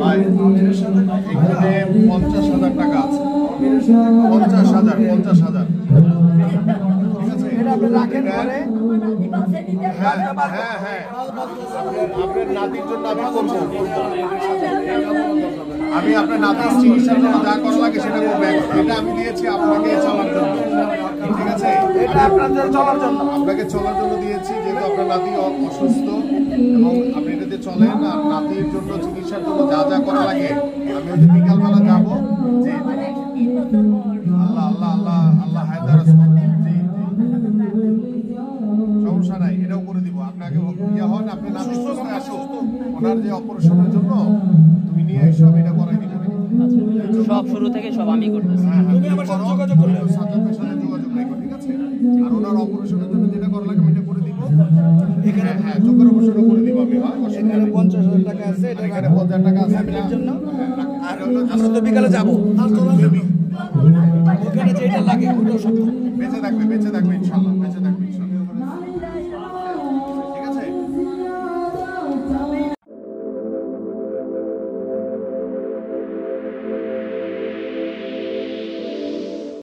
ভাই এখানে 50,000 টাকা আছে। 50,000 50,000 ঠিক আছে। এটা আপনি রাখেন পরে। হ্যাঁ হ্যাঁ হ্যাঁ আপনার নাতির জন্য আমি করবো। আমি আপনার নাতির চিকিৎসার জন্য যা করা লাগে সেটা করবো। এটা আমি দিয়েছি আপনাকে চলার জন্য, ঠিক আছে। এটা আপনাদের চলার জন্য, আপনাকে চলার জন্য দিয়েছি, যেহেতু আপনার নাতি অসুস্থ এবং আপনি এটাতে চলেন। আর নাতির জন্য চিকিৎসার জন্য যা যা করা লাগে আমি হয়তো বিকালবেলা যাবো। জি আল্লাহ আল্লাহ আল্লাহ আল্লাহ হায়দার সমস্যা নাই, এটাও করে দিব। আপনাকে ইয়ে হন, আপনি নাতি সুস্থ আসো, ওনার যে অপারেশনের জন্য তুমি নিয়ে এসো, আমি এটা করাই দিব। সব শুরু থেকে সব আমি করতেছি। তুমি আমার সাথে যোগাযোগ করলে সাজ্জাদের সাথে যোগাযোগ রাখো, ঠিক আছে। আর ওনার অপারেশনের জন্য যেটা করা লাগে আমি এটা করে দিব। এখানে হ্যাঁ চোখের অপারেশনও করে দিব আমি। এখানে 50,000 টাকা আছে, এটা এখানে 50,000 টাকা আছে ফ্যামিলির জন্য। আর আমরা তো বিকালে যাবো, ওখানে যেটা লাগে ওটাও সব বেঁচে থাকবে ইনশাআল্লাহ, বেঁচে থাকবে।